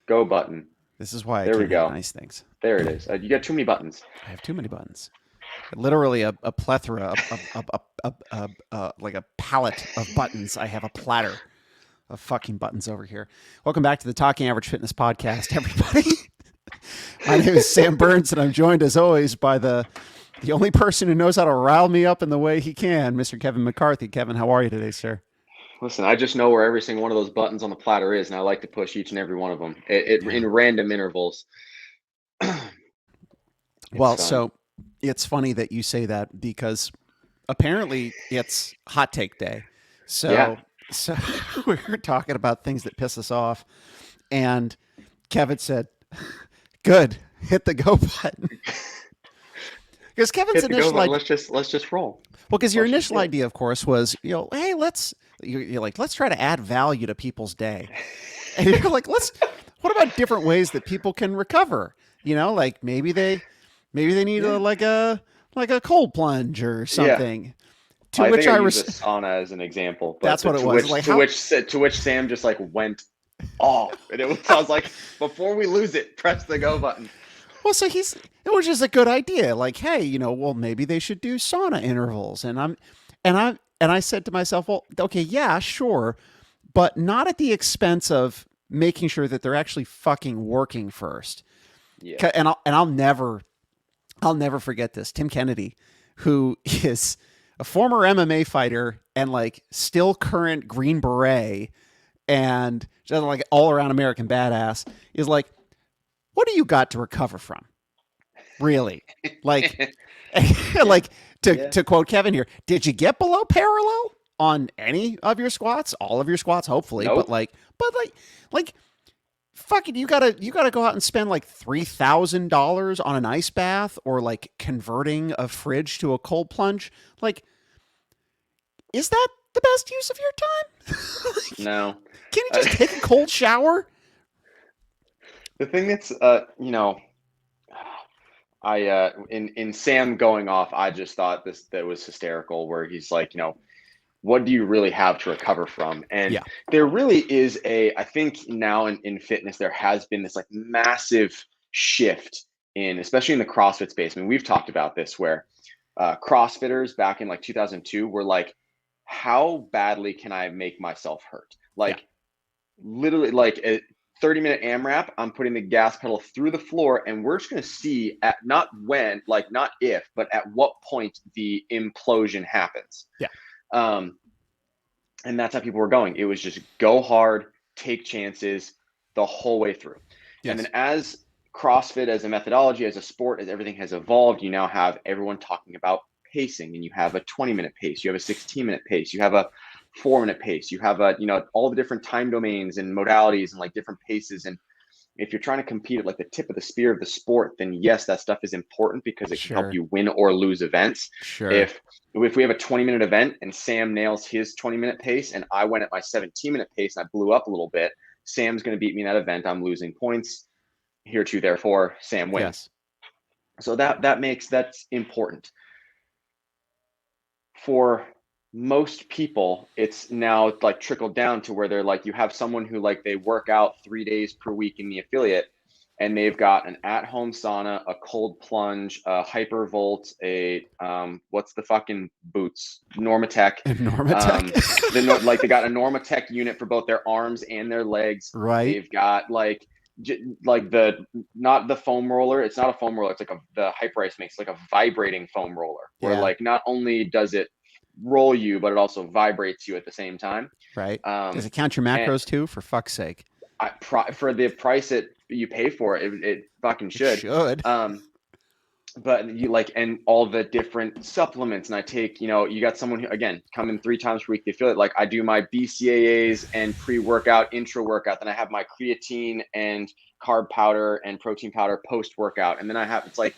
Go button. This is why I There we can't have go. nice things. There it is. You got too many buttons. I have too many buttons. Literally a plethora, like a palette of buttons. I have a platter of fucking buttons over here. Welcome back to the Talking Average Fitness Podcast, everybody. My name is Sam Burns, and I'm joined as always by the only person who knows how to rile me up in the way he can, Mr. Kevin McCarthy. Kevin, how are you today, sir? Listen, I just know where every single one of those buttons on the platter is, and I like to push each and every one of them Yeah. in random intervals. It's Well, fun. so it's funny that you say that because apparently it's hot take day. Yeah. So we were talking about things that piss us off, and Kevin said, "Good, hit the go button." Because Kevin's Hit the go initial button. idea, Let's just roll. well, because your Let's just initial do it. idea, of course, was hey, you're like, let's try to add value to people's day, and you're like, what about different ways that people can recover? Like maybe they need Yeah. like a cold plunge or Yeah. something. To I which think I I use a res- sauna as an example, but that's what it to was. which Like to how which to which Sam just like went off, and I was like, before we lose it, press the go button. well, so it was just a good idea. Like, hey, well, maybe they should do sauna intervals. And I said to myself, well, okay, yeah, sure, but not at the expense of making sure that they're actually fucking working first. Yeah. And I'll never forget this. Tim Kennedy, who is a former MMA fighter and like still current Green Beret and just like all around American badass, is like, what do you got to recover from? Really? Like, Yeah. like to, Yeah. to quote Kevin here, did you get below parallel on any of your squats? All of your squats, hopefully, but Nope. like fucking you gotta go out and spend like $3,000 on an ice bath or like converting a fridge to a cold plunge. Like, is that the best use of your time? Like, No. can you Uh, just take a cold shower? the thing that's in Sam going off, I just thought that was hysterical. Where he's like, what do you really have to recover from? And Yeah. there really is I think now in fitness, there has been this like massive shift especially in the CrossFit space. I mean, we've talked about this where CrossFitters back in like 2002 were like, how badly can I make myself hurt? Yeah. Like literally like a 30-minute AMRAP, I'm putting the gas pedal through the floor, and we're just going to see at not when, like not if, but at what point the implosion happens. Yeah. Um, and that's how people were going. It was just go hard, take chances the whole way through. And Yes. then as CrossFit, as a methodology, as a sport, as everything has evolved, you now have everyone talking about pacing, and you have a 20-minute pace, you have a 16-minute pace, you have a 4-minute pace, you have all the different time domains and modalities and like different paces. And if you're trying to compete at like the tip of the spear of the sport, then yes, that stuff is important because it can help Sure. you win or lose events. Sure. If we have a 20-minute event and Sam nails his 20-minute pace and I went at my 17-minute pace and I blew up a little bit, Sam's going to beat me in that event. I'm losing points. Here too, therefore, Sam wins. Yes. So that's important. For most people, it's now like trickled down to where they're like, you have someone who like they work out 3 days per week in the affiliate, and they've got an at-home sauna, a cold plunge, a hypervolt, what's the fucking boots, Normatec. Normatec. Like they got a Normatec unit for both their arms and their legs. Right. They've got like not the foam roller. It's not a foam roller. It's like the Hyperice makes like a vibrating foam roller where Yeah. like not only does it roll you, but it also vibrates you at the same time. Right. Does Um, it count your and macros too? For fuck's sake. for the price that you pay for it, it fucking It should. should. But you like, and all the different supplements, and I take, you got someone who again coming 3 times per week. They feel it like I do my BCAAs and pre-workout, intra-workout, then I have my creatine and carb powder and protein powder post-workout, and then it's like,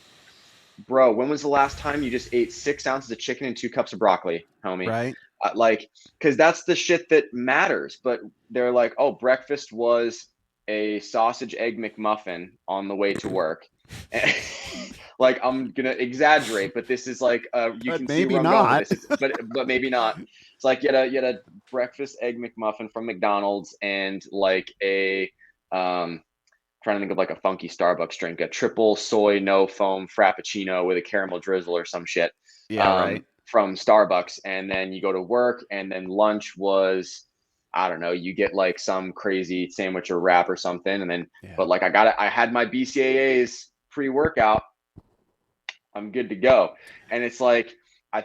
bro, when was the last time you just ate 6 ounces of chicken and 2 cups of broccoli, homie? Right. Because that's the shit that matters. But they're like, oh, breakfast was a sausage egg McMuffin on the way to work. Like, I'm gonna exaggerate, but this is like you But can see maybe where I'm going not. with this. But maybe not. It's like you had a breakfast egg McMuffin from McDonald's and like a trying to think of like a funky Starbucks drink, a triple soy no foam frappuccino with a caramel drizzle or some shit, Yeah, right. from Starbucks. And then you go to work, and then lunch was, I don't know, you get like some crazy sandwich or wrap or something. And then, Yeah. but like I had my BCAAs pre-workout. I'm good to go. And it's like,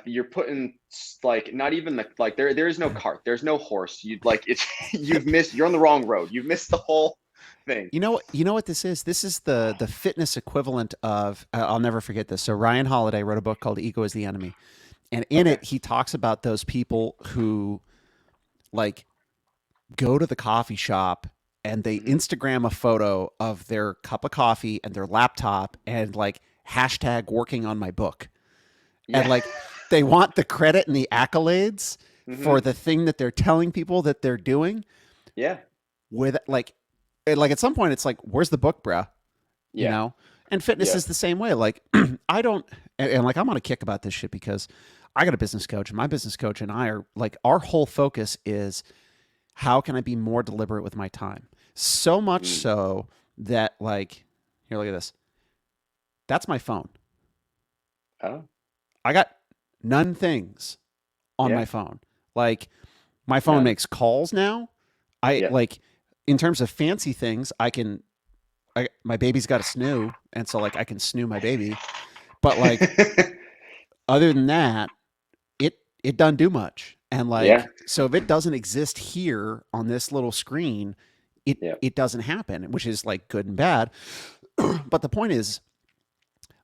you're putting like not even the like there is no cart, there's no horse. You'd like it's you're on the wrong road. You've missed the whole thing. You know what this is? This is the fitness equivalent of I'll never forget this. So Ryan Holiday wrote a book called Ego is the Enemy. And in it he talks about those people who like go to the coffee shop and they Instagram a photo of their cup of coffee and their laptop and like hashtag working on my book. Yeah. And like they want the credit and the accolades for the thing that they're telling people that they're doing. Yeah. With like at some point it's like, where's the book, bruh? Yeah. You know? And fitness is the same way. Like I don't, and like I'm on a kick about this shit because I got a business coach, and my business coach and I are like, our whole focus is how can I be more deliberate with my time? So much so that like, here, look at this. That's my phone. Oh. I got none things on my phone. Like my phone makes calls now. Like in terms of fancy things, my baby's got a snoo, and so like I can snoo my baby. But like other than that, it doesn't do much. And like so if it doesn't exist here on this little screen, it doesn't happen, which is like good and bad. But the point is,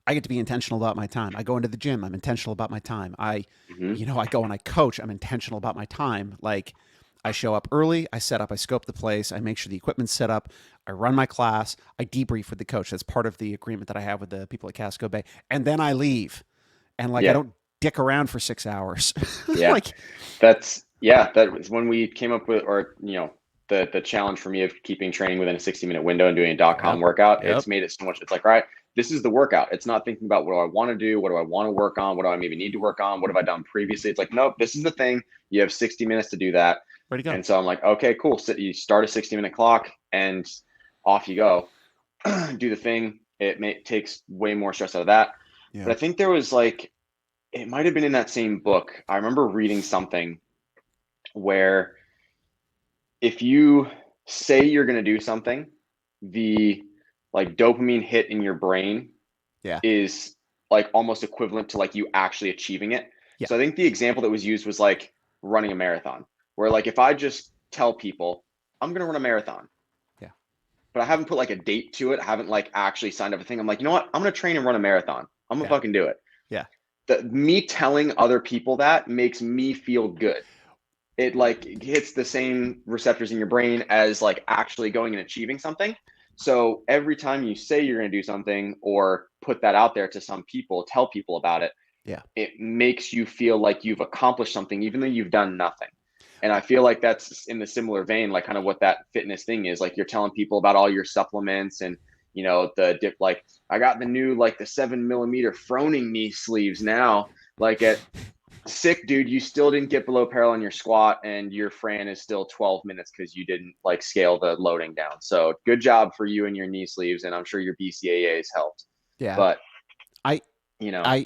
I get to be intentional about my time. I go into the gym, I'm intentional about my time. I go and I coach, I'm intentional about my time. Like I show up early, I set up, I scope the place, I make sure the equipment's set up, I run my class, I debrief with the coach. That's part of the agreement that I have with the people at Casco Bay. And then I leave. And like I don't dick around for 6 hours. Like that was when we came up with, or the challenge for me of keeping training within a 60-minute window and doing a .com workout. It's made it so much. It's like, all right, this is the workout. It's not thinking about what do I want to do, what do I want to work on, what do I maybe need to work on, what have I done previously. It's like, nope, this is the thing. You have 60 minutes to do that. Where'd you go? And so I'm like, okay, cool. So you start a 60-minute clock and off you go. Do the thing. It takes way more stress out of that. But I think there was like, it might have been in that same book. I remember reading something where if you say you're going to do something, the like dopamine hit in your brain is like almost equivalent to like you actually achieving it. So I think the example that was used was like running a marathon, where like if I just tell people I'm going to run a marathon, but I haven't put like a date to it, I haven't like actually signed up a thing. I'm like, you know what? I'm going to train and run a marathon. I'm going to fucking do it. Me telling other people that makes me feel good. It like hits the same receptors in your brain as like actually going and achieving something. So every time you say you're going to do something or put that out there to some people, tell people about it, it makes you feel like you've accomplished something, even though you've done nothing. And I feel like that's in the similar vein, like kind of what that fitness thing is. Like you're telling people about all your supplements and the dip, like I got the new, like the 7mm Froning knee sleeves now, like at sick, dude, you still didn't get below parallel on your squat and your Fran is still 12 minutes because you didn't like scale the loading down. So good job for you and your knee sleeves. And I'm sure your BCAAs helped. But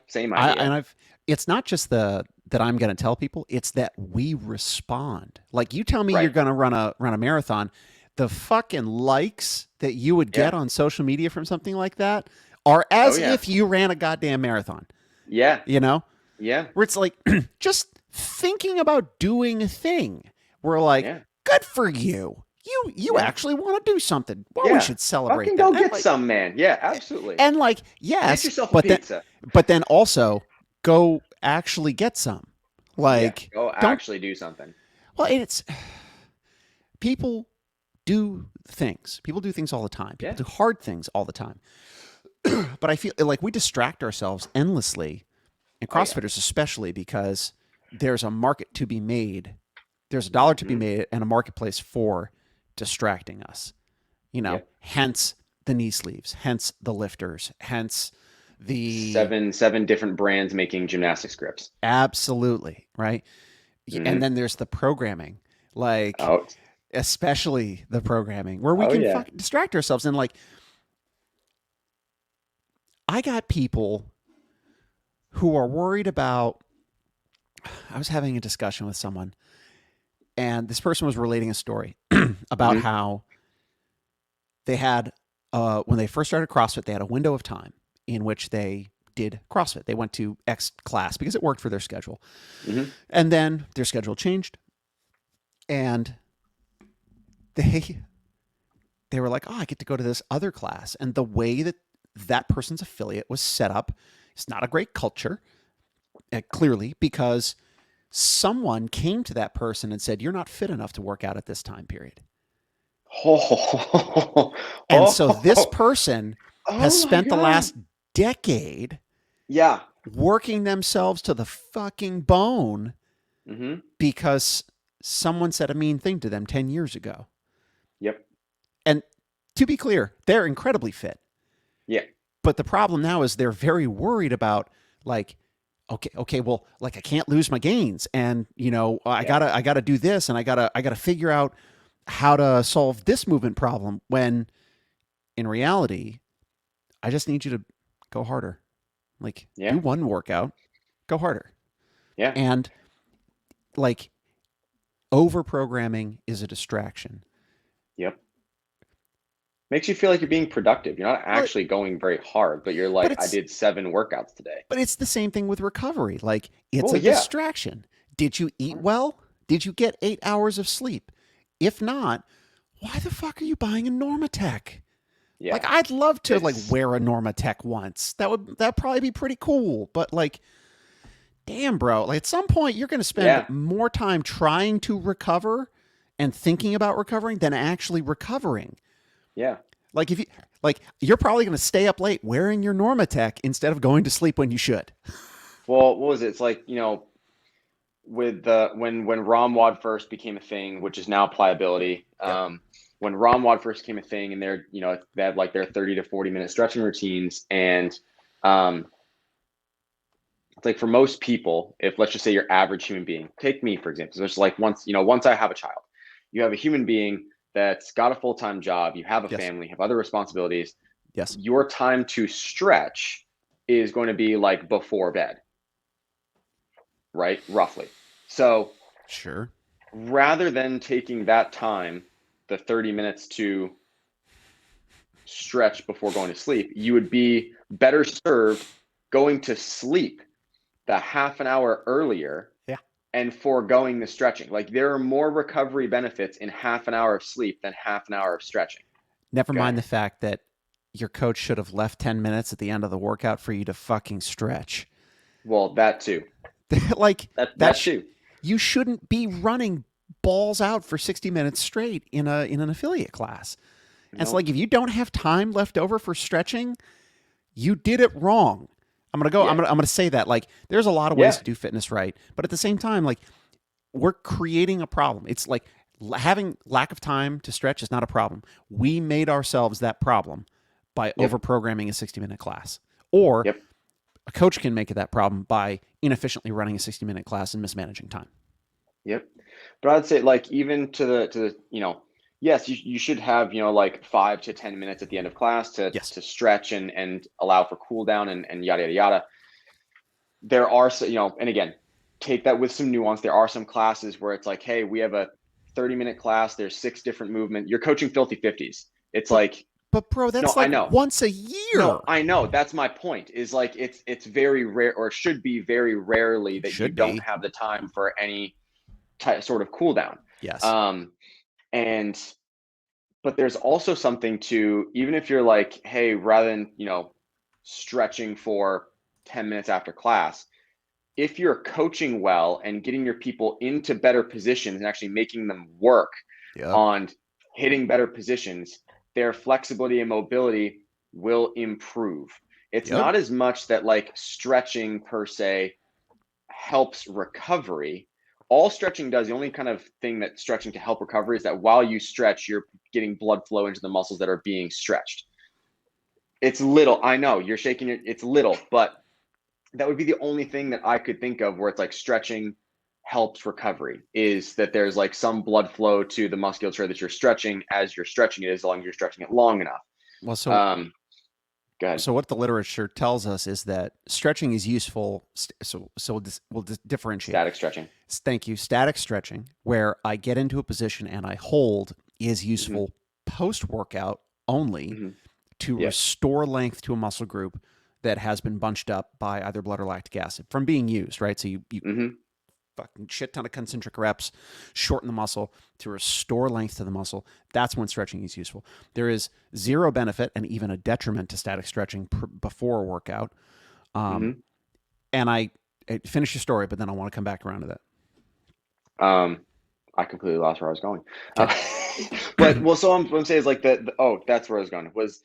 same idea. And it's not just that I'm going to tell people, it's that we respond. Like you tell me you're going to run a marathon, the fucking likes that you would get on social media from something like that are as if you ran a goddamn marathon. Yeah. Where it's like just thinking about doing a thing. We're like, good for you. You actually want to do something. Well, we should celebrate that. Go get some, man. Yeah, absolutely. And like, yes, make yourself a pizza. But then also go actually get some. Like, go actually do something. Well, it's people do things. People do things all the time. People do hard things all the time. But I feel like we distract ourselves endlessly, and CrossFitters especially, because there's a market to be made. There's a dollar to be made and a marketplace for distracting us. Hence the knee sleeves, hence the lifters, hence the seven different brands making gymnastics grips. Absolutely, right? And then there's the programming. Like especially the programming where we Oh can yeah. fucking distract ourselves. And like, I got people who are worried about, I was having a discussion with someone, and this person was relating a story about Hmm. how they had, when they first started CrossFit, they had a window of time in which they did CrossFit. They went to X class because it worked for their schedule. Hmm. And then their schedule changed, and they they were like, "Oh, I get to go to this other class." And the way that that person's affiliate was set up, it's not a great culture, clearly, because someone came to that person and said, "You're not fit enough to work out at this time period." Oh, And so this oh, person has oh my spent the God. last decade Yeah. working themselves to the fucking bone Hmm. because someone said a mean thing to them 10 years ago. Yep. And to be clear, they're incredibly fit. Yeah. But the problem now is they're very worried about, like, okay, well, like I can't lose my gains, and Yeah. I gotta do this, and I gotta figure out how to solve this movement problem. When in reality, I just need you to go harder. Like, do Yeah. one workout, go harder. Yeah. And like, over programming is a distraction. Yep. Makes you feel like you're being productive. You're not Well, actually going very hard, but you're but like, I it's did 7 workouts today. but it's the same thing with recovery. Like, it's Well, a yeah. distraction. Did you eat well? Did you get 8 hours of sleep? If not, why the fuck are you buying a Normatec? Like, Yeah. I'd love to like It's wear a Normatec once. That'd probably be pretty cool. But like, damn, bro, like at some point you're going to spend yeah. more time trying to recover and thinking about recovering than actually recovering. Yeah. Like, if you like, you're probably going to stay up late wearing your Normatec instead of going to sleep when you should. Well, what was it? It's like, with the when ROMWAD first became a thing, which is now pliability. Yep. When ROMWAD first became a thing, and they had like their 30 to 40 minute stretching routines, and um, it's like for most people, if let's just say your average human being, take me for example, so it's like once I have a child, you have a human being that's got a full time job, you have a Yes. family, have other responsibilities. Yes. Your time to stretch is going to be like before bed, right? Roughly. So Sure. rather than taking that time, the 30 minutes to stretch before going to sleep, you would be better served going to sleep the half an hour earlier Yeah. and foregoing the stretching. Like there are more recovery benefits in half an hour of sleep than half an hour of stretching. Never Go mind ahead. the fact that your coach should have left 10 minutes at the end of the workout for you to fucking stretch. Well, that too. Like, That too. you shouldn't be running balls out for 60 minutes straight in an affiliate class. And it's Nope. like, if you don't have time left over for stretching, you did it wrong. Yeah. I'm gonna say that. Like, there's a lot of ways Yeah. to do fitness right, but at the same time, like, we're creating a problem. It's like having lack of time to stretch is not a problem. We made ourselves that problem by over Yep. programming a 60-minute class. Or Yep. a coach can make it that problem by inefficiently running a 60-minute class and mismanaging time. Yep. But I'd say like even to the yes, you should have, like 5 to 10 minutes at the end of class to Yes. to stretch and allow for cool down and yada yada yada. There are and again, take that with some nuance. There are some classes where it's like, hey, we have a 30-minute class, there's 6 different movement. You're coaching filthy 50s. It's But like, but bro, no, that's I like know. once a year. No, I know. That's my point. Is like it's very rare or should be very rarely that you Should don't be. have the time for any sort of cool down. Yes. Um, and but there's also something to, even if you're like, hey, rather than stretching for 10 minutes after class, if you're coaching well and getting your people into better positions and actually making them work Yep. on hitting better positions, their flexibility and mobility will improve. It's Yep. not as much that like stretching per se helps recovery. All stretching does, the only kind of thing that stretching to help recovery is that while you stretch, you're getting blood flow into the muscles that are being stretched. It's little, I know you're shaking it, it's little, but that would be the only thing that I could think of where it's like stretching helps recovery is that there's like some blood flow to the musculature that you're stretching as you're stretching it, as long as you're stretching it long enough. Well, so go ahead. So what the literature tells us is that stretching is useful. We'll differentiate. Static stretching. Thank you. Static stretching, where I get into a position and I hold, is useful post-workout only to restore length to a muscle group that has been bunched up by either blood or lactic acid from being used, right? So you fucking shit ton of concentric reps, shorten the muscle to restore length to the muscle. That's when stretching is useful. There is zero benefit and even a detriment to static stretching before a workout. And I finish your story, but then I want to come back around to that. I completely lost where I was going. But well, so I'm saying is like that's where I was going, was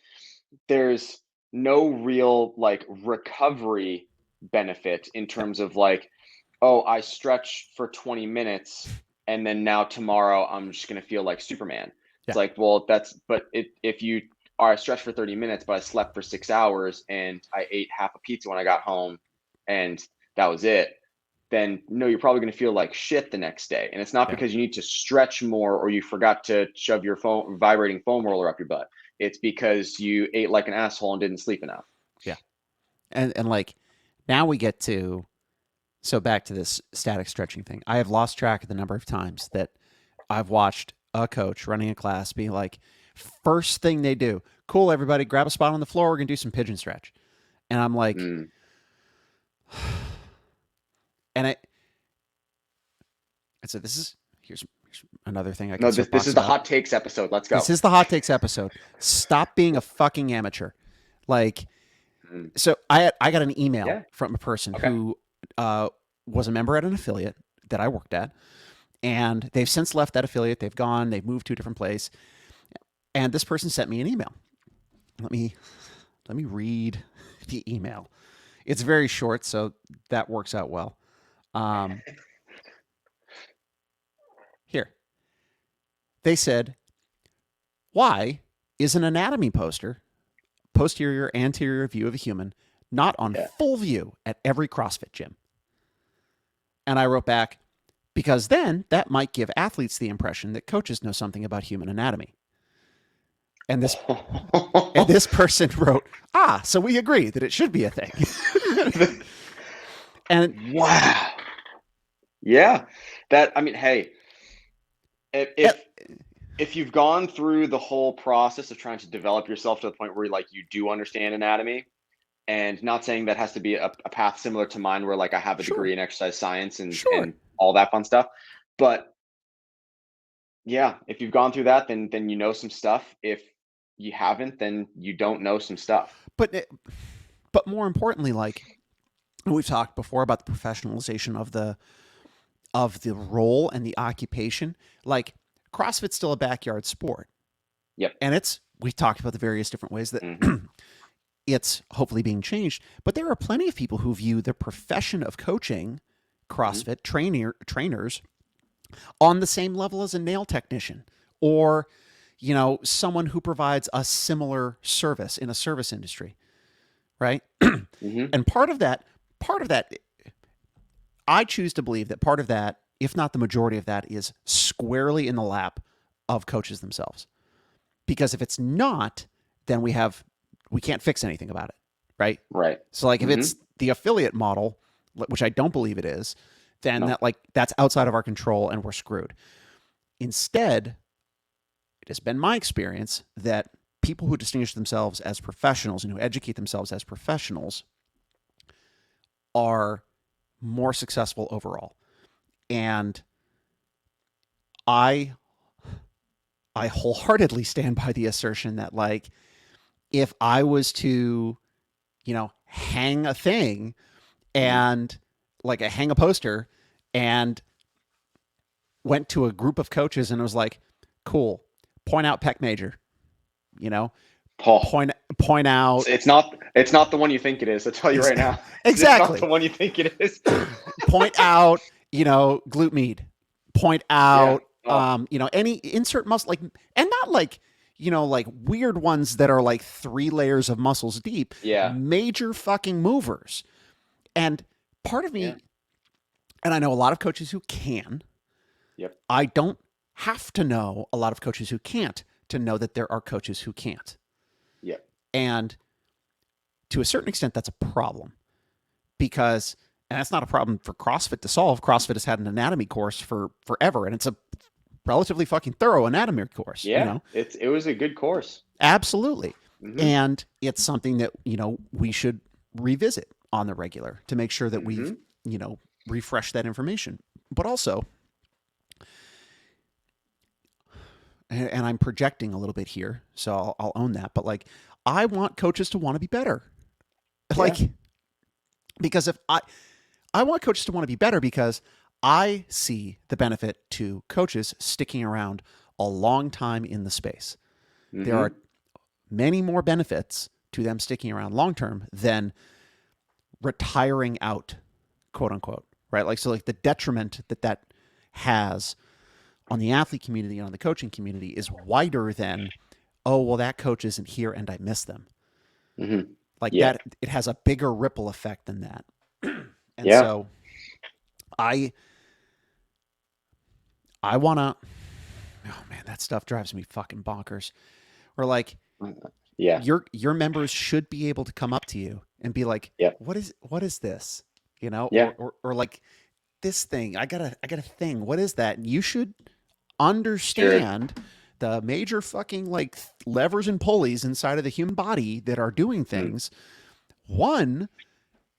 there's no real like recovery benefit in terms of like, oh, I stretch for 20 minutes and then now tomorrow I'm just going to feel like Superman. It's like, well, if I stretched for 30 minutes, but I slept for 6 hours and I ate half a pizza when I got home and that was it, then no, you're probably going to feel like shit the next day. And it's not because you need to stretch more or you forgot to shove your vibrating foam roller up your butt. It's because you ate like an asshole and didn't sleep enough. Yeah. And like now we get to, so back to this static stretching thing. I have lost track of the number of times that I've watched a coach running a class be like, first thing they do, cool, everybody, grab a spot on the floor. We're going to do some pigeon stretch. And I'm like, so here's another thing I can say. This is the hot takes episode. Let's go. This is the hot takes episode. Stop being a fucking amateur. Like, so I got an email from a person who was a member at an affiliate that I worked at, and they've since left that affiliate. They've moved to a different place, and this person sent me an email. Let me read the email. It's very short, so that works out well. Here. They said, why is an anatomy poster, posterior, anterior view of a human, not on full view at every CrossFit gym? And I wrote back, because then that might give athletes the impression that coaches know something about human anatomy. And this person wrote, so we agree that it should be a thing. And wow. Yeah. Hey, if you've gone through the whole process of trying to develop yourself to the point where like you do understand anatomy, and not saying that has to be a path similar to mine where like I have a degree in exercise science and all that fun stuff. But yeah, if you've gone through that, then you know some stuff. If you haven't, then you don't know some stuff. But more importantly, like we've talked before about the professionalization of the role and the occupation. Like CrossFit's still a backyard sport. Yep. And we talked about the various different ways that it's hopefully being changed. But there are plenty of people who view the profession of coaching CrossFit trainers on the same level as a nail technician or, someone who provides a similar service in a service industry. Right. And part of that, I choose to believe that part of that, if not the majority of that, is squarely in the lap of coaches themselves. Because if it's not, then we can't fix anything about it, right? Right. So like if it's the affiliate model, which I don't believe it is, then that's outside of our control and we're screwed. Instead, it has been my experience that people who distinguish themselves as professionals and who educate themselves as professionals are more successful overall. And I wholeheartedly stand by the assertion that like, if I was to, hang a thing and hang a poster and went to a group of coaches and was like, cool, point out pec major, point out. It's not the one you think it is. I'll tell you right now. Exactly. It's not the one you think it is. Point out, glute med. Point out, any insert muscle, and not like weird ones that are like 3 layers of muscles deep. Yeah. Major fucking movers. And part of me, And I know a lot of coaches who can. Yep. I don't have to know a lot of coaches who can't to know that there are coaches who can't. Yep. And to a certain extent, that's a problem because, and that's not a problem for CrossFit to solve. CrossFit has had an anatomy course for forever, and it's a relatively fucking thorough anatomy course. Yeah. You know, It was a good course. absolutely. Mm-hmm. And it's something that, you know, we should revisit on the regular to make sure that we've, you know, refreshed that information. But also, and I'm projecting a little bit here, so I'll own that. But like, I want coaches to want to be better. Like, because if I want coaches to want to be better because I see the benefit to coaches sticking around a long time in the space. Mm-hmm. There are many more benefits to them sticking around long term than retiring out, quote unquote, right? Like, so like the detriment that has on the athlete community and on the coaching community is wider than, oh, well, that coach isn't here and I miss them. Mm-hmm. Like that, it has a bigger ripple effect than that. And so I want to, oh man, that stuff drives me fucking bonkers. Or like, your members should be able to come up to you and be like, what is this? You know, or like this thing, I got a thing. What is that? And you should understand the major fucking like levers and pulleys inside of the human body that are doing things. One,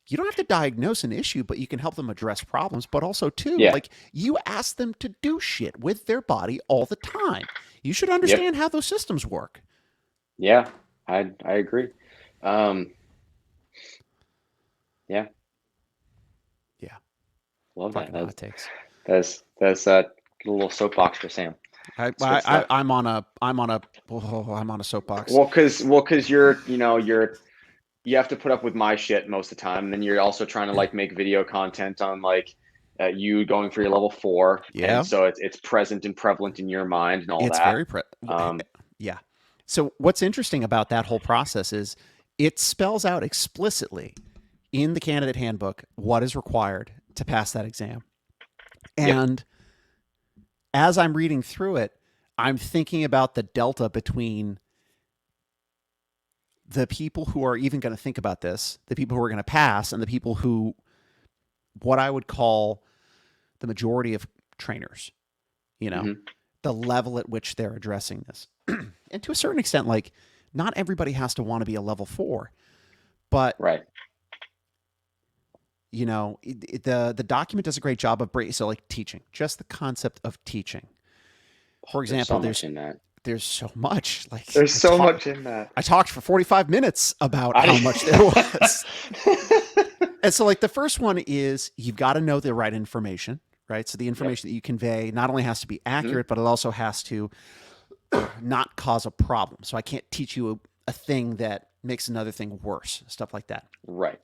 you don't have to diagnose an issue, but you can help them address problems. But also, two, like you ask them to do shit with their body all the time. You should understand how those systems work. Yeah, I agree. Yeah. Love that. Hot takes. That's a little soapbox for Sam. I'm on a soapbox. Well, because you're you have to put up with my shit most of the time, and then you're also trying to like make video content on like you going for your level 4. Yeah. And so it's present and prevalent in your mind and all it's that. It's very yeah. So what's interesting about that whole process is it spells out explicitly in the candidate handbook what is required to pass that exam. And as I'm reading through it, I'm thinking about the delta between the people who are even going to think about this, the people who are going to pass, and the people who, what I would call the majority of trainers, you know, the level at which they're addressing this. And to a certain extent, like, not everybody has to want to be a level 4, but you know, the document does a great job of so like teaching, just the concept of teaching. For example, there's so much like there's so much in that. I talked for 45 minutes about how much there was. And so like the first one is you've got to know the right information, right? So the information that you convey not only has to be accurate, but it also has to not cause a problem. So I can't teach you a thing that makes another thing worse, stuff like that. Right.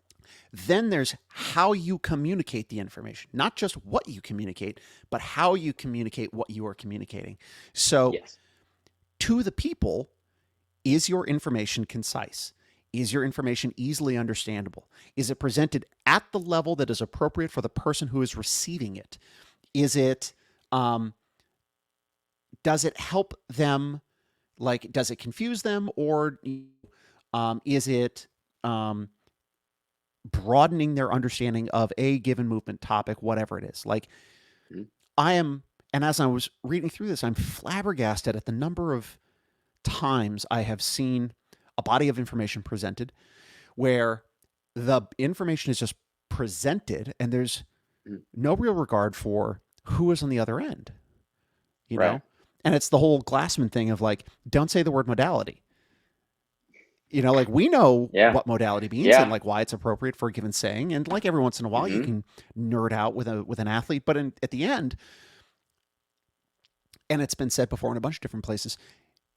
Then there's how you communicate the information, not just what you communicate, but how you communicate what you are communicating. So to the people, is your information concise? Is your information easily understandable? Is it presented at the level that is appropriate for the person who is receiving it? Is it, does it help them? Like, does it confuse them, or is it broadening their understanding of a given movement topic, whatever it is? Like, and as I was reading through this, I'm flabbergasted at the number of times I have seen a body of information presented where the information is just presented and there's no real regard for who is on the other end, you know? And it's the whole Glassman thing of like, don't say the word modality. You know, like we know what modality means and like why it's appropriate for a given saying. And like every once in a while you can nerd out with an athlete, but at the end, and it's been said before in a bunch of different places,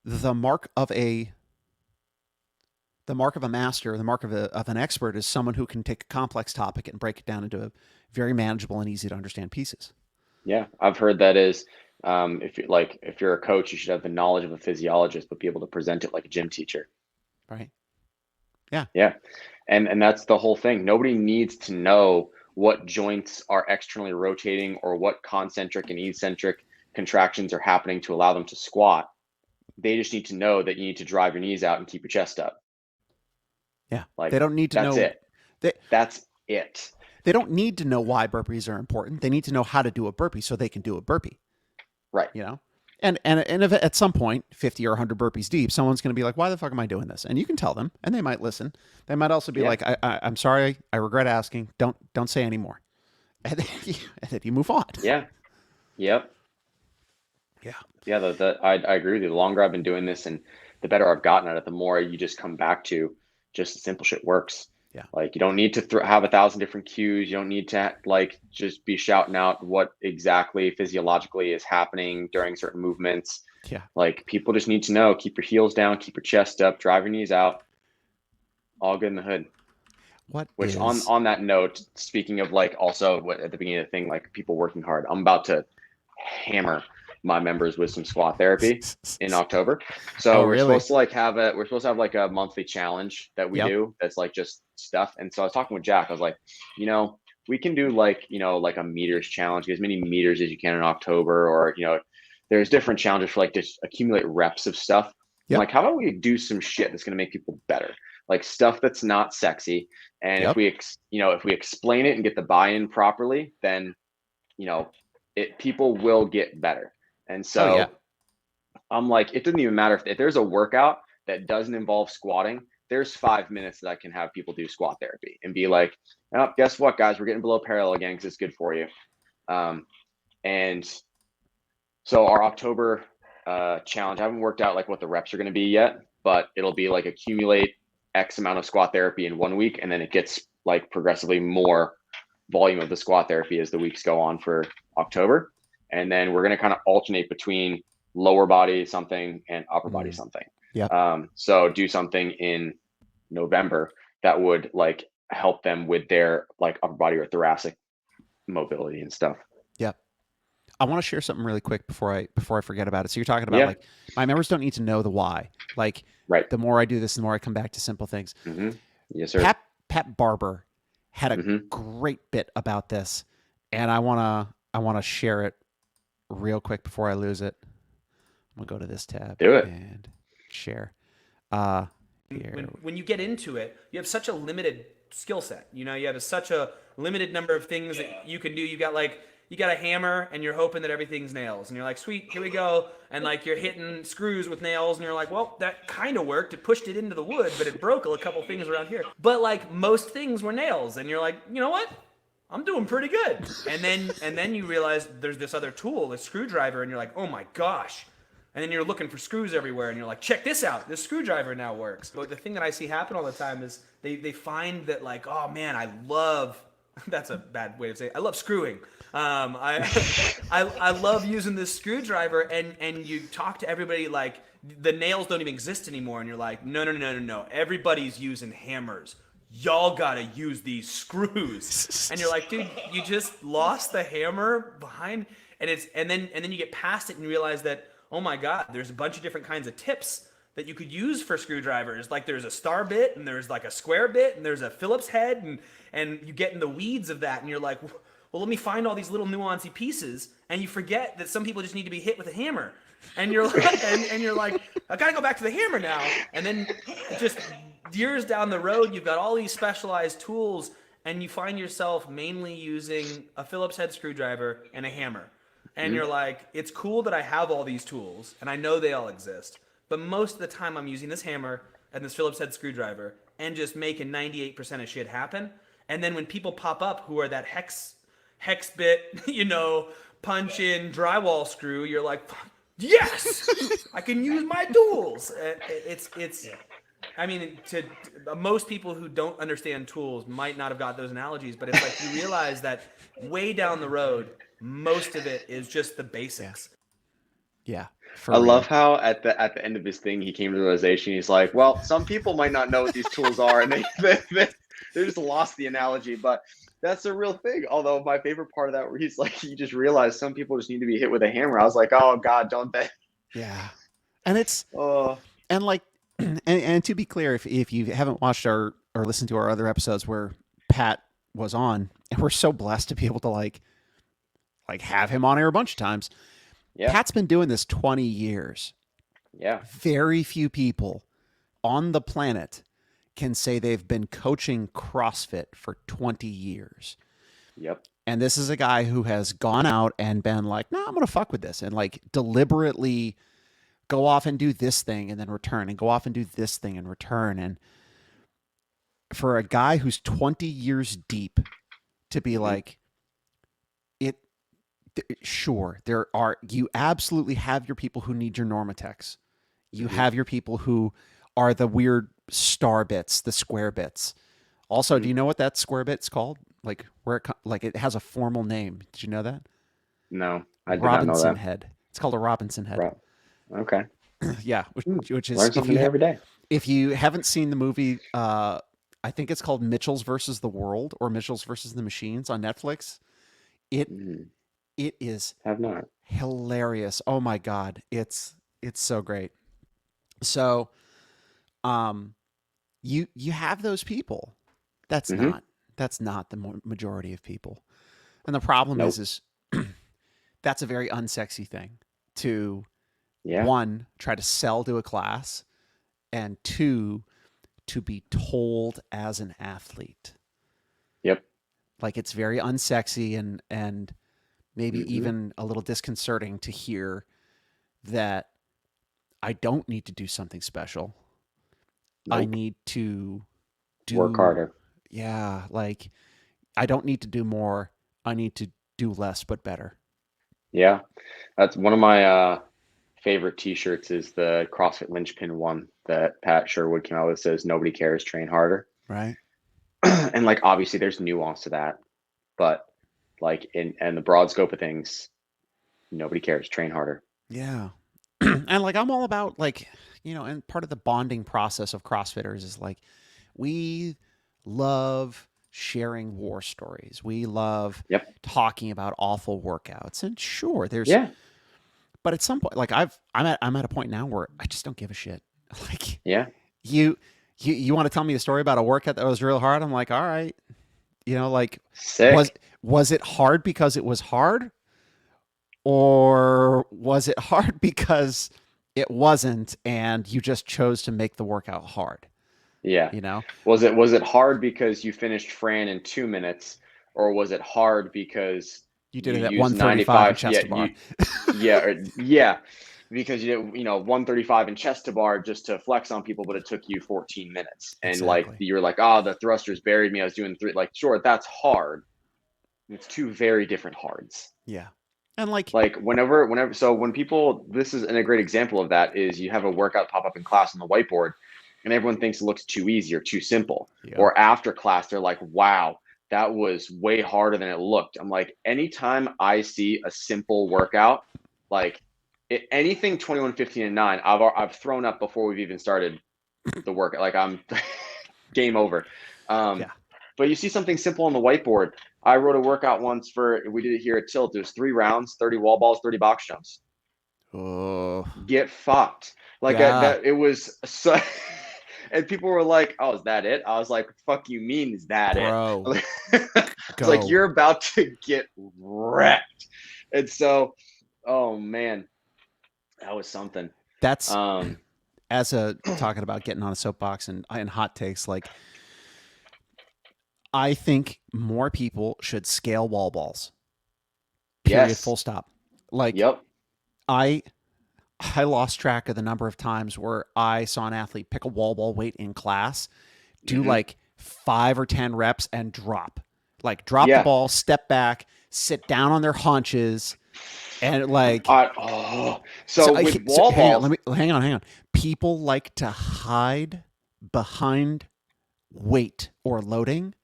the mark of a master, the mark of an expert is someone who can take a complex topic and break it down into very manageable and easy to understand pieces. Yeah, I've heard that is if you're a coach, you should have the knowledge of a physiologist, but be able to present it like a gym teacher. Right. Yeah. Yeah. And that's the whole thing. Nobody needs to know what joints are externally rotating or what concentric and eccentric contractions are happening to allow them to squat. They just need to know that you need to drive your knees out and keep your chest up. Yeah. Like, They don't need to that's know. it. That's it. They don't need to know why burpees are important. They need to know how to do a burpee so they can do a burpee. Right. You know? And if at some point, 50 or 100 burpees deep, someone's going to be like, why the fuck am I doing this? And you can tell them, and they might listen. They might also be like, I'm sorry. I regret asking. Don't say any more. And then you move on. Yeah. Yep. Yeah. Yeah. I agree with you. The longer I've been doing this and the better I've gotten at it, the more you just come back to just the simple shit works. Yeah. Like, you don't need to have 1,000 different cues. You don't need to like just be shouting out what exactly physiologically is happening during certain movements. Yeah. Like, people just need to know, keep your heels down, keep your chest up, drive your knees out. All good in the hood. Which on that note, speaking of like also what at the beginning of the thing, like people working hard, I'm about to hammer my members with some squat therapy in October. So we're supposed to have like a monthly challenge that we do that's like just stuff. And so I was talking with Jack. I was like, we can do like a meters challenge, get as many meters as you can in October, or there's different challenges for like just accumulate reps of stuff. I'm like, how about we do some shit that's going to make people better? Like stuff that's not sexy. And if we explain it and get the buy-in properly, then people will get better. And so I'm like, it doesn't even matter if there's a workout that doesn't involve squatting. There's 5 minutes that I can have people do squat therapy and be like, oh, guess what, guys, we're getting below parallel again because it's good for you. And so our October challenge, I haven't worked out like what the reps are going to be yet, but it'll be like accumulate X amount of squat therapy in 1 week, and then it gets like progressively more volume of the squat therapy as the weeks go on for October. And then we're going to kind of alternate between lower body something and upper body something. So do something in November that would like help them with their like upper body or thoracic mobility and stuff. Yeah. I want to share something really quick before I forget about it. So you're talking about like my members don't need to know the why. Like the more I do this, the more I come back to simple things. Mm-hmm. Yes, sir. Pat Barber had a great bit about this, and I wanna share it real quick before I lose it. I'm gonna go to this tab. Do it. And share. When you get into it, you have such a limited skill set. You have such a limited number of things that you can do. You got a hammer and you're hoping that everything's nails. And you're like, sweet, here we go. And like you're hitting screws with nails and you're like, well, that kind of worked. It pushed it into the wood, but it broke a couple things around here. But like most things were nails. And you're like, you know what? I'm doing pretty good. And then you realize there's this other tool, this screwdriver, and you're like, oh my gosh. And then you're looking for screws everywhere and you're like, check this out. This screwdriver now works. But the thing that I see happen all the time is they find that like, oh man, I love, that's a bad way to say it. I love screwing. I love using this screwdriver, and you talk to everybody like the nails don't even exist anymore, and you're like, no. Everybody's using hammers. Y'all gotta use these screws. And you're like, dude, you just lost the hammer behind, and then you get past it and you realize that, oh my God, there's a bunch of different kinds of tips that you could use for screwdrivers. Like there's a star bit, and there's like a square bit, and there's a Phillips head, and you get in the weeds of that, and you're like, well, let me find all these little nuancy pieces, and you forget that some people just need to be hit with a hammer, and you're like, and you're like, I gotta go back to the hammer now, and then just years down the road, you've got all these specialized tools, and you find yourself mainly using a Phillips head screwdriver and a hammer, and you're like, it's cool that I have all these tools, and I know they all exist, but most of the time I'm using this hammer and this Phillips head screwdriver, and just making 98% of shit happen, and then when people pop up who are that hex bit, punch in drywall screw, you're like, yes, I can use my tools. I mean, to most people who don't understand tools might not have got those analogies, but it's like you realize that way down the road, most of it is just the basics. Yeah. I love how at the end of his thing, he came to the realization. He's like, well, some people might not know what these tools are, and they just lost the analogy, but that's a real thing. Although my favorite part of that, where he's like, you just realize some people just need to be hit with a hammer. I was like, oh God, don't they? Yeah. And it's, and like, and to be clear, if you haven't watched or listened to our other episodes where Pat was on, and we're so blessed to be able to like have him on air a bunch of times. Yeah. Pat's been doing this 20 years. Yeah. Very few people on the planet can say they've been coaching CrossFit for 20 years. Yep. And this is a guy who has gone out and been like, no, I'm going to fuck with this, and like deliberately go off and do this thing and then return, and go off and do this thing and return. And for a guy who's 20 years deep to be like, sure, you absolutely have your people who need your Normatex. You have your people who are the weird star bits, the square bits. Also, do you know what that square bit's called? Like it has a formal name. Did you know that? No, I did Robinson not know that. head. It's called a Robinson head. Okay. Yeah, which is Learn something new every day. If you haven't seen the movie, I think it's called Mitchell's versus the World or Mitchell's versus the Machines on Netflix. It is Have not. hilarious. Oh my God. It's so great. So, you have those people. That's not the majority of people. And the problem is that's a very unsexy thing to, one, try to sell to a class, and two, to be told as an athlete. Yep. Like, it's very unsexy and maybe even a little disconcerting to hear that I don't need to do something special. Nope. I need to work harder. Yeah, like I don't need to do more. I need to do less, but better. Yeah. That's one of my favorite t-shirts is the CrossFit Linchpin one that Pat Sherwood came out with. It says, nobody cares, train harder. Right. And like, obviously there's nuance to that, but like in the broad scope of things, nobody cares, train harder. Yeah. And like, I'm all about like, and part of the bonding process of CrossFitters is like, we love sharing war stories. We love talking about awful workouts. And sure, there's, but at some point, like I'm at a point now where I just don't give a shit. Like, you want to tell me a story about a workout that was real hard? I'm like, all right, like, sick. Was it hard because it was hard? Or was it hard because it wasn't, and you just chose to make the workout hard? Yeah. Was it hard because you finished Fran in 2 minutes, or was it hard because you did it at 135 in chest to bar? Because you did 135 in chest to bar just to flex on people, but it took you 14 minutes, and like you're like, the thrusters buried me. I was doing 3. Like, sure, that's hard. It's 2 very different hards. Yeah. And like whenever, so when people, this is a great example of that is you have a workout pop up in class on the whiteboard, and everyone thinks it looks too easy or too simple. Or after class, they're like, wow, that was way harder than it looked. I'm like, anytime I see a simple workout, like anything 21, 15, and 9, I've thrown up before we've even started the workout. Like, I'm game over. But you see something simple on the whiteboard. I wrote a workout once we did it here at Tilt. It was 3 rounds, 30 wall balls, 30 box jumps. Oh, get fucked. Like it was so, and people were like, oh, is that it? I was like, fuck you mean, is that Bro, it? It's like, you're about to get wrecked. And so, oh man, that was something. That's talking about getting on a soapbox and hot takes, like, I think more people should scale wall balls. Period. Full stop. Like, I lost track of the number of times where I saw an athlete pick a wall ball weight in class, do like 5 or 10 reps and drop. Like, drop the ball, step back, sit down on their haunches, and like. So with wall balls, hang on. People like to hide behind weight or loading.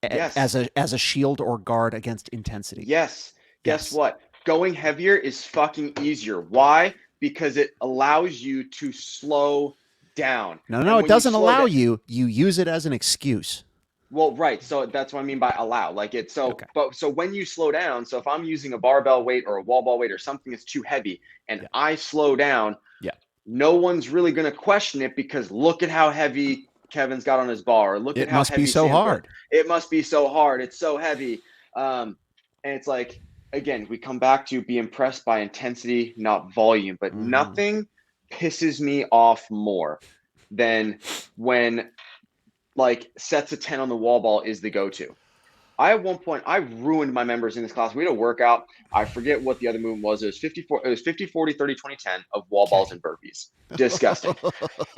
As a shield or guard against intensity. Yes. Guess what? Going heavier is fucking easier. Why? Because it allows you to slow down. No, it doesn't allow you. You use it as an excuse. Well, right. So that's what I mean by allow. Like, it's so, but so when you slow down, so if I'm using a barbell weight or a wall ball weight or something that's too heavy and I slow down, no one's really going to question it because look at how heavy Kevin's got on his bar. Or look It at how must be heavy so Sam's got. hard. It must be so hard. It's so heavy. And it's like, again, we come back to be impressed by intensity, not volume. But nothing pisses me off more than when like sets of 10 on the wall ball is the go-to. At one point, I ruined my members in this class. We had a workout. I forget what the other movement was. It was 54. It was 50, 40, 30, 20, 10 of wall balls and burpees. Disgusting.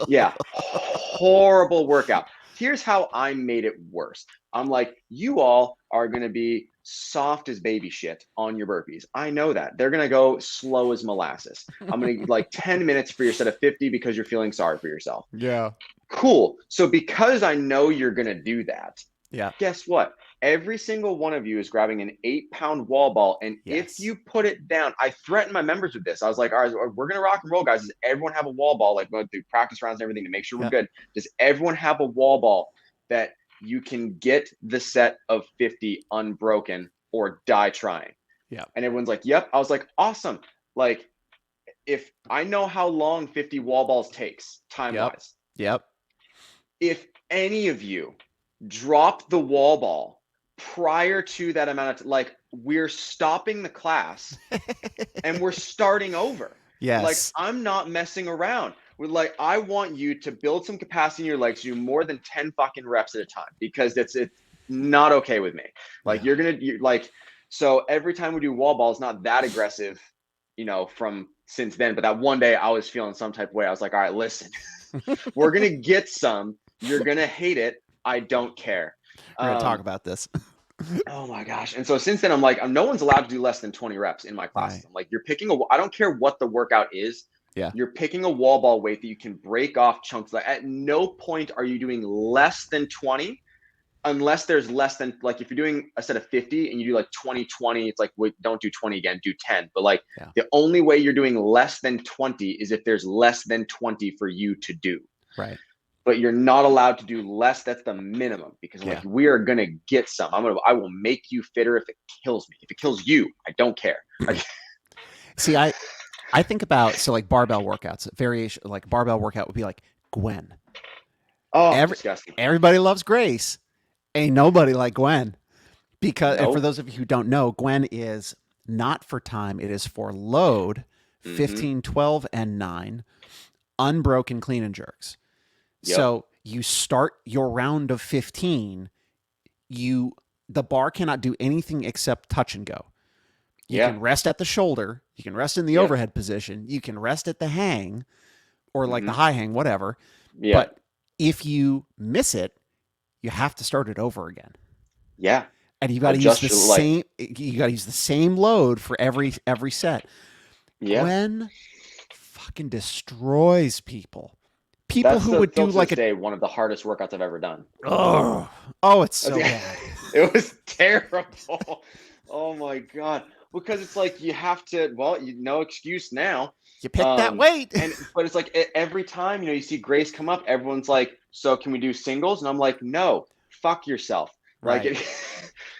Yeah. Horrible workout. Here's how I made it worse. I'm like, you all are going to be soft as baby shit on your burpees. I know that. They're going to go slow as molasses. I'm going to like 10 minutes for your set of 50 because you're feeling sorry for yourself. Yeah. Cool. So because I know you're going to do that, Yeah. guess what? Every single one of you is grabbing an 8-pound wall ball. And if you put it down, I threatened my members with this. I was like, all right, we're going to rock and roll, guys. Does everyone have a wall ball? Like, going through practice rounds and everything to make sure we're good. Does everyone have a wall ball that you can get the set of 50 unbroken or die trying? Yeah. And everyone's like, yep. I was like, awesome. Like, if I know how long 50 wall balls takes time-wise. Yep. If any of you drop the wall ball prior to that amount of like, we're stopping the class and we're starting over. Yes. Like, I'm not messing around. We're like, I want you to build some capacity in your legs, do more than 10 fucking reps at a time, because it's not okay with me. Like, you're like, so every time we do wall balls, not that aggressive, you know, from since then, but that one day I was feeling some type of way. I was like, all right, listen, we're going to get some, you're going to hate it. I don't care. We're going to talk about this. Oh my gosh. And so since then, I'm like, no one's allowed to do less than 20 reps in my classes. Right. I'm like, you're picking I don't care what the workout is. Yeah. You're picking a wall ball weight that you can break off chunks. Like, at no point are you doing less than 20 unless there's less than, like, if you're doing a set of 50 and you do like 20, 20, it's like, wait, don't do 20 again, do 10. But like, the only way you're doing less than 20 is if there's less than 20 for you to do. Right. But you're not allowed to do less. That's the minimum, because like, we are going to get some. I will make you fitter if it kills me. If it kills you, I don't care. See, I think about, so like barbell workouts, variation, like barbell workout would be like Gwen. Oh, disgusting. Everybody loves Grace. Ain't nobody like Gwen. Because, and for those of you who don't know, Gwen is not for time. It is for load, 15, 12, and 9, unbroken clean and jerks. Yep. So you start your round of 15, the bar cannot do anything except touch and go. You can rest at the shoulder. You can rest in the overhead position. You can rest at the hang or like the high hang, whatever. Yeah. But if you miss it, you have to start it over again. Yeah. And you got to use the same, you got to use the same load for every set. Yeah. Gwen fucking destroys people. People who would do like one of the hardest workouts I've ever done. Oh, it's so bad. It was terrible. Oh my God. Because it's like, you have to, no excuse now. You pick that weight. But it's like every time, you see Grace come up, everyone's like, so can we do singles? And I'm like, no, fuck yourself. Right. Like,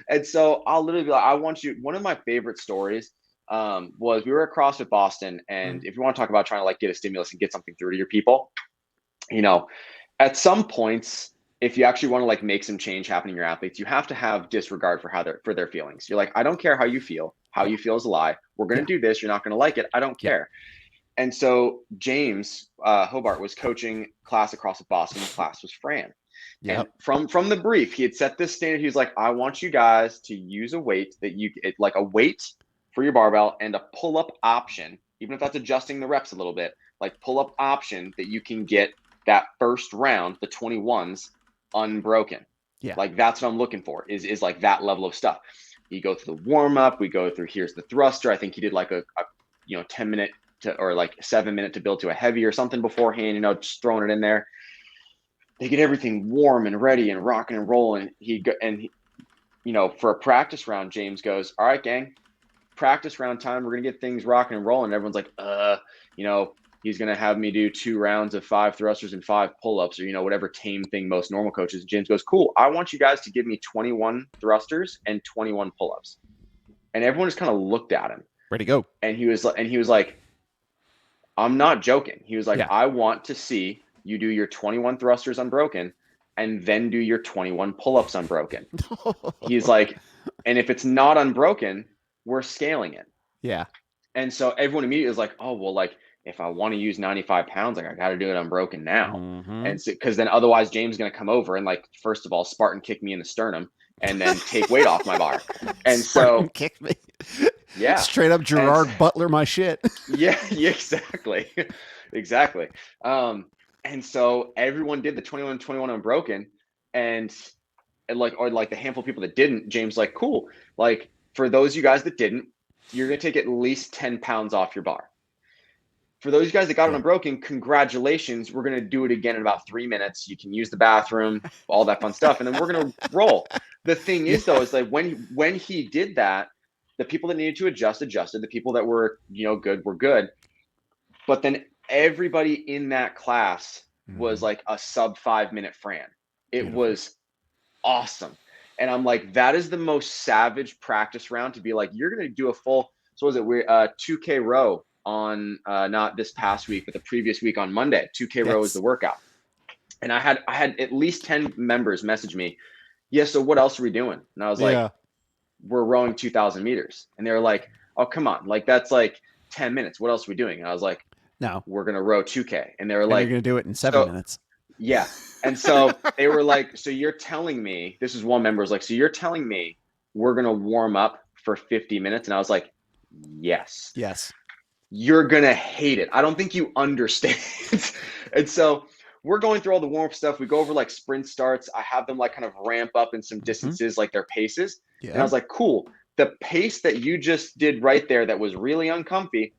and so I'll literally be like, I want you, one of my favorite stories was we were at CrossFit Boston. And if you want to talk about trying to like get a stimulus and get something through to your people, at some points, if you actually want to like make some change happen in your athletes, you have to have disregard for their feelings. You're like, I don't care how you feel. How you feel is a lie. We're going to do this. You're not going to like it. I don't care. And so James Hobart was coaching class across at Boston. The class was Fran. And from the brief, he had set this standard. He was like, I want you guys to use a weight that like a weight for your barbell and a pull-up option, even if that's adjusting the reps a little bit, like pull-up option that you can get that first round, the 21s, unbroken. Yeah. Like, that's what I'm looking for is like that level of stuff. You go through the warm-up, we go through, here's the thruster. I think he did like a 10-minute or like 7-minute to build to a heavy or something beforehand, just throwing it in there. They get everything warm and ready and rocking and rolling. For a practice round, James goes, all right, gang, practice round time. We're going to get things rocking and rolling. Everyone's like, he's going to have me do 2 rounds of 5 thrusters and 5 pull-ups or, whatever tame thing most normal coaches. James goes, cool. I want you guys to give me 21 thrusters and 21 pull-ups. And everyone just kind of looked at him. Ready to go. And he was like, I'm not joking. He was like, I want to see you do your 21 thrusters unbroken. and then do your 21 pull-ups unbroken. He's like, and if it's not unbroken, we're scaling it. Yeah. And so everyone immediately is like, oh, well, like if I want to use 95 pounds, like I got to do it unbroken now. Mm-hmm. And so, because then otherwise James is going to come over and like, first of all, Spartan kick me in the sternum and then take weight off my bar. And Spartan so, kick me. yeah, Straight up Gerard Butler my shit. yeah, exactly. Exactly. And so everyone did the 21 unbroken, and like, or like the handful of people that didn't, James like, cool. Like for those of you guys that didn't, you're going to take at least 10 pounds off your bar. For those of you guys that got it unbroken, congratulations. We're going to do it again in about 3 minutes. You can use the bathroom, all that fun stuff. And then we're going to roll. The thing is though, is like when he did that, the people that needed to adjust, adjusted. The people that were, good, were good. But then everybody in that class was like a sub 5 minute Fran. It was awesome. And I'm like, that is the most savage practice round to be like, you're going to do a full, so was it, we're 2K row on not this past week, but the previous week on Monday. 2K row is the workout. And I had at least 10 members message me, yeah, so what else are we doing? And I was like, we're rowing 2,000 meters. And they were like, oh, come on. Like, that's like 10 minutes. What else are we doing? And I was like, no, we're going to row 2K. And they were like, you're going to do it in 7 minutes. Yeah. And so they were like, so you're telling me, this is one member was like, so you're telling me we're going to warm up for 50 minutes. And I was like, yes. You're going to hate it. I don't think you understand. And so we're going through all the warm up stuff. We go over like sprint starts. I have them like kind of ramp up in some distances, like their paces. And I was like, cool. The pace that you just did right there that was really uncomfy,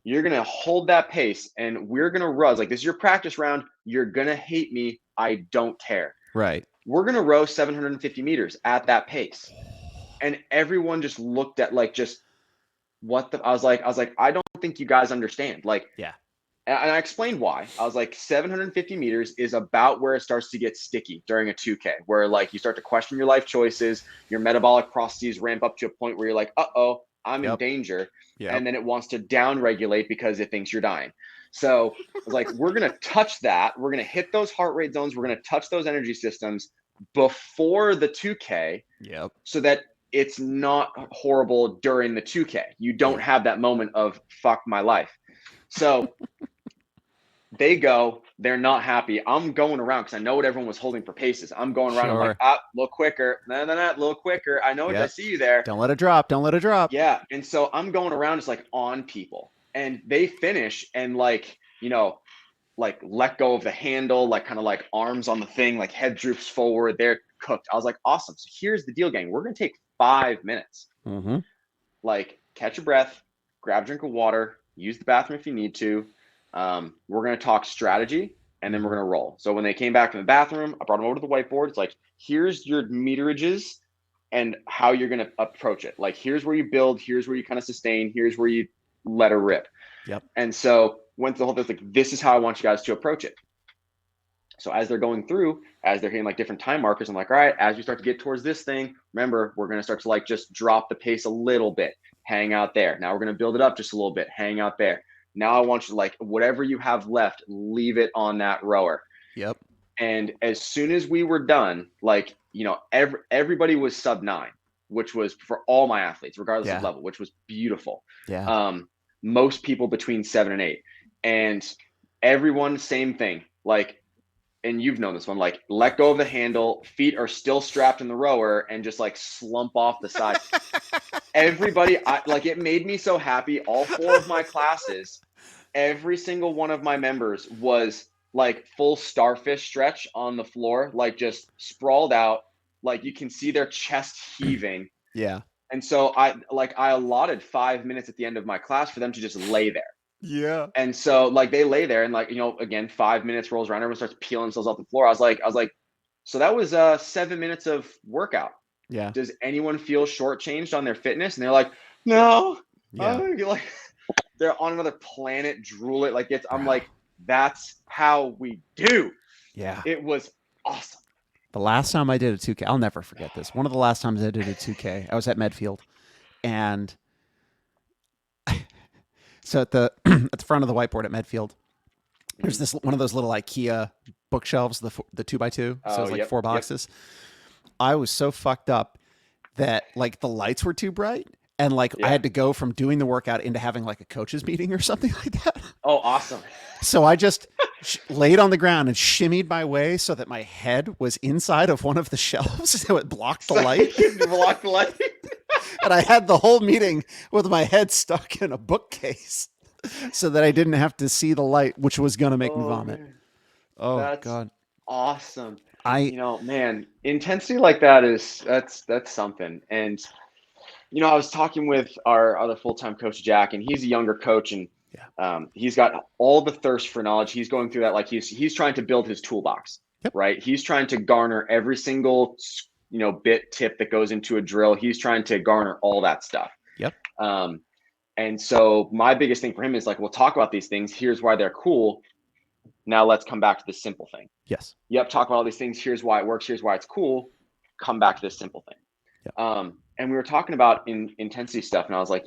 you're going to hold that pace and we're going to row. Like, this is your practice round. You're going to hate me. I don't care. Right. We're going to row 750 meters at that pace. And everyone just looked at like, just I was like, I don't think you guys understand. Like, and I explained why. I was like, 750 meters is about where it starts to get sticky during a 2K, where like you start to question your life choices, your metabolic processes ramp up to a point where you're like, uh-oh, I'm in danger. And then it wants to down regulate because it thinks you're dying. So I was like, we're going to touch that. We're going to hit those heart rate zones. We're going to touch those energy systems before the 2K so that it's not horrible during the 2K. You don't have that moment of fuck my life. So they're not happy. I'm going around because I know what everyone was holding for paces. I'm going around. I'm like, a little quicker. No, a little quicker. I know I see you there. Don't let it drop. Yeah. And so I'm going around just like on people, and they finish and like, like let go of the handle, like kind of like arms on the thing, like head droops forward. They're cooked. I was like, awesome. So here's the deal, gang. We're going to take 5 minutes. Like, catch your breath, grab a drink of water, use the bathroom if you need to. We're going to talk strategy, and then we're going to roll. So when they came back from the bathroom, I brought them over to the whiteboard. It's like, here's your meterages and how you're going to approach it. Like, here's where you build, here's where you kind of sustain, here's where you let her rip. And so went through the whole thing, like, this is how I want you guys to approach it. So as they're going through, as they're hitting like different time markers, I'm like, all right, as you start to get towards this thing, remember, we're going to start to like just drop the pace a little bit, hang out there. Now we're going to build it up just a little bit, hang out there. Now I want you to, like, whatever you have left, leave it on that rower. And as soon as we were done, like, everybody was sub 9, which was for all my athletes, regardless of level, which was beautiful. Most people between 7 and 8, and everyone, same thing. Like, and you've known this one, like, let go of the handle, feet are still strapped in the rower, and just like slump off the side. Everybody, it made me so happy. All 4 of my classes, every single one of my members was like full starfish stretch on the floor, like just sprawled out, like you can see their chest heaving. And so I allotted 5 minutes at the end of my class for them to just lay there. And so like they lay there, and like, again, 5 minutes rolls around, everyone starts peeling themselves off the floor. I was like, so that was 7 minutes of workout. Does anyone feel shortchanged on their fitness? And they're like, no. Like, they're on another planet, drooling. Like, I'm like, that's how we do. It was awesome. The last time I did a 2K, I'll never forget this. One of the last times I did a 2K, I was at Medfield, and so at the front of the whiteboard at Medfield, there's this one of those little IKEA bookshelves, the 2x2, so it was like yep, 4 yep. boxes. I was so fucked up that like the lights were too bright, and like I had to go from doing the workout into having like a coach's meeting or something like that. Oh, awesome. So I just laid on the ground and shimmied my way so that my head was inside of one of the shelves so it blocked the light. Block the light. And I had the whole meeting with my head stuck in a bookcase so that I didn't have to see the light, which was going to make me vomit. Man. Oh, That's God. awesome. I Man, intensity like that that's something. And I was talking with our other full-time coach, Jack, and he's a younger coach, and he's got all the thirst for knowledge. He's going through that like he's trying to build his toolbox, right? He's trying to garner every single bit tip that goes into a drill. He's trying to garner all that stuff. Yep. And so my biggest thing for him is like, we'll talk about these things. Here's why they're cool. Now let's come back to the simple thing. Yes. Yep. Talk about all these things. Here's why it works. Here's why it's cool. Come back to this simple thing. Yep. And we were talking about intensity stuff, and I was like,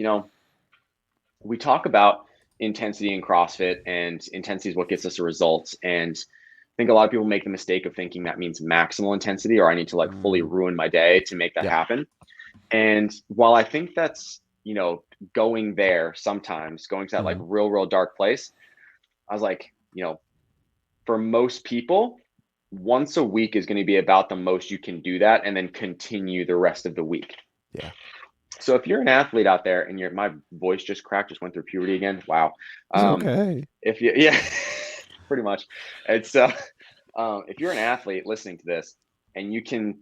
we talk about intensity in CrossFit, and intensity is what gets us the results. And I think a lot of people make the mistake of thinking that means maximal intensity, or I need to like fully ruin my day to make that happen. And while I think that's, going there sometimes, going to that like real dark place, I was like, for most people, once a week is going to be about the most you can do that, and then continue the rest of the week. Yeah. So if you're an athlete out there and my voice just cracked, just went through puberty again. Wow. Okay. If you, pretty much. And so if you're an athlete listening to this and you can,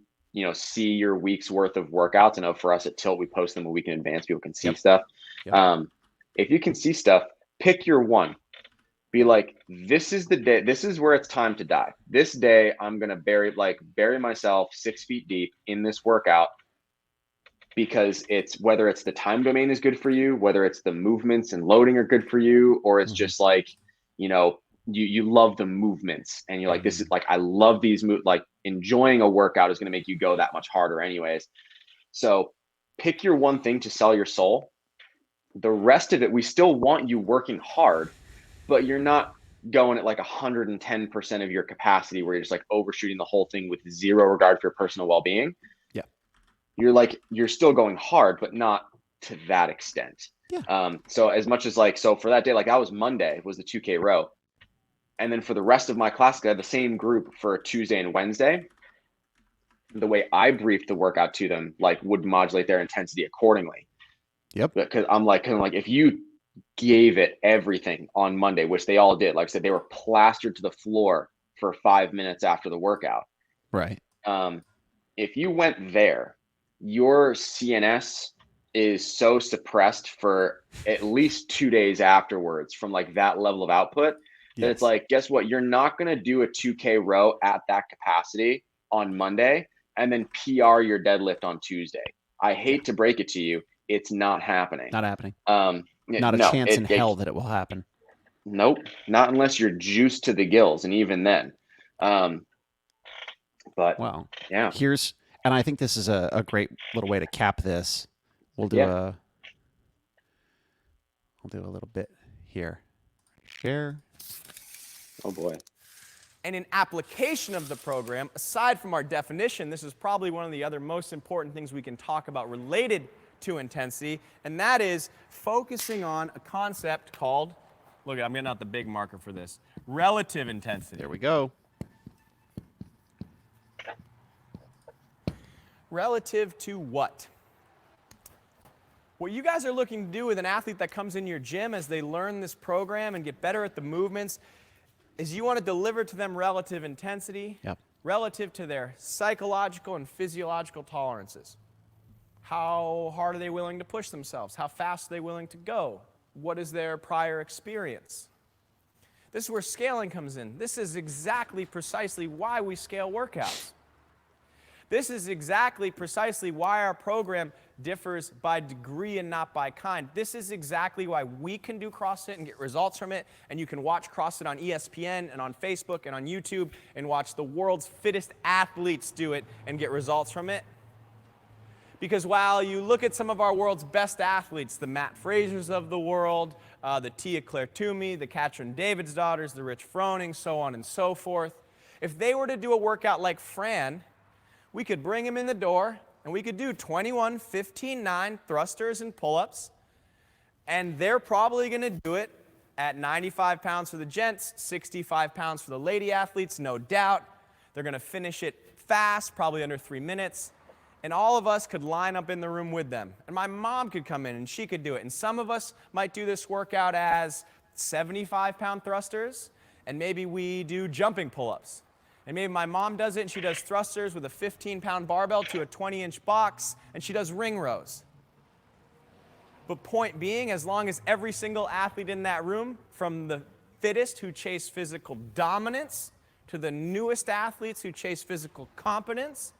see your week's worth of workouts, I know for us at Tilt, we post them a week in advance. People can see stuff. Yep. If you can see stuff, pick your one. Be like, this is the day. This is where it's time to die. This day, I'm going to bury myself 6 feet deep in this workout, because it's whether it's the time domain is good for you, whether it's the movements and loading are good for you, or it's just like, you love the movements and you're like, this is like, I love these like enjoying a workout is going to make you go that much harder anyways. So pick your one thing to sell your soul. The rest of it, we still want you working hard, but you're not going at like 110% of your capacity where you're just like overshooting the whole thing with zero regard for your personal well-being. You're still going hard, but not to that extent. So as much as so for that day, like that was Monday was the 2K row. And then for the rest of my class, I had the same group for Tuesday and Wednesday. The way I briefed the workout to them, would modulate their intensity accordingly. Yep. Because I'm like, if you gave it everything on Monday, which they all did, like I said, they were plastered to the floor for 5 minutes after the workout. Right. If you went there, your CNS is so suppressed for at least 2 days afterwards from that level of output that it's like, guess what? You're not going to do a 2K row at that capacity on Monday and then PR your deadlift on Tuesday. I hate to break it to you. It's not happening. Not happening. Not a chance in hell that it will happen. Nope. Not unless you're juiced to the gills. And even then, but well, yeah, and I think this is a great little way to cap this. We'll do a little bit here. Share. Oh boy. And in application of the program, aside from our definition, this is probably one of the other most important things we can talk about related to intensity, and that is focusing on a concept called, look, I'm getting out the big marker for this, relative intensity. There we go. Relative to what? What you guys are looking to do with an athlete that comes in your gym as they learn this program and get better at the movements is you want to deliver to them relative intensity, relative to their psychological and physiological tolerances. How hard are they willing to push themselves? How fast are they willing to go? What is their prior experience? This is where scaling comes in. This is exactly precisely why we scale workouts. This is exactly precisely why our program differs by degree and not by kind. This is exactly why we can do CrossFit and get results from it, and you can watch CrossFit on ESPN and on Facebook and on YouTube and watch the world's fittest athletes do it and get results from it. Because while you look at some of our world's best athletes, the Matt Frasers of the world, the Tia Claire Toomey, the Katrin Davidsdaughters, the Rich Froning, so on and so forth, If they were to do a workout like Fran, we could bring him in the door and we could do 21, 15, 9 thrusters and pull-ups. And they're probably going to do it at 95 pounds for the gents, 65 pounds for the lady athletes, no doubt. They're going to finish it fast, probably under 3 minutes. And all of us could line up in the room with them. And my mom could come in and she could do it. And some of us might do this workout as 75-pound thrusters, and maybe we do jumping pull-ups. And maybe my mom does it and she does thrusters with a 15-pound barbell to a 20-inch box, and she does ring rows. But point being, as long as every single athlete in that room, from the fittest who chase physical dominance to the newest athletes who chase physical competence,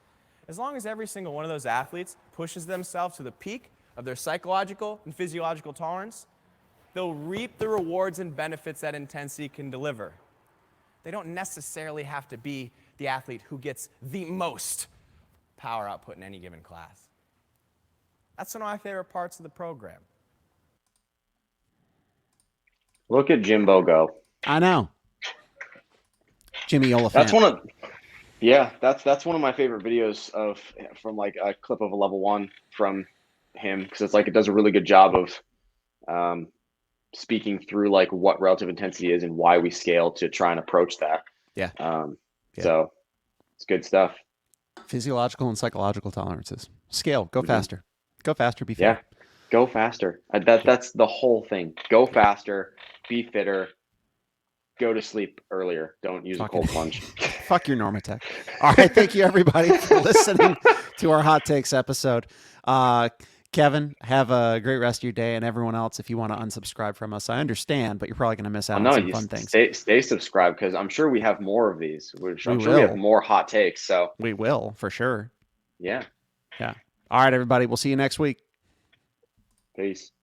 as long as every single one of those athletes pushes themselves to the peak of their psychological and physiological tolerance, they'll reap the rewards and benefits that intensity can deliver. They don't necessarily have to be the athlete who gets the most power output in any given class. That's one of my favorite parts of the program. Look at Jimbo go. I know. Jimmy Oliphant. That's one of, yeah, that's one of my favorite videos from like a clip of a level 1 from him, because it's like it does a really good job of speaking through like what relative intensity is and why we scale to try and approach that. Yeah. So it's good stuff. Physiological and psychological tolerances. Scale. Go faster. Go faster. Be fitter. Yeah. Go faster. That's the whole thing. Go faster. Be fitter. Go to sleep earlier. Don't use a cold plunge. Fuck your Normatec. All right. Thank you, everybody, for listening to our Hot Takes episode. Kevin, have a great rest of your day. And everyone else, if you want to unsubscribe from us, I understand, but you're probably going to miss out on some fun things. Stay subscribed, because I'm sure we have more of these. I'm sure we have more hot takes. So we will, for sure. Yeah. Yeah. All right, everybody. We'll see you next week. Peace.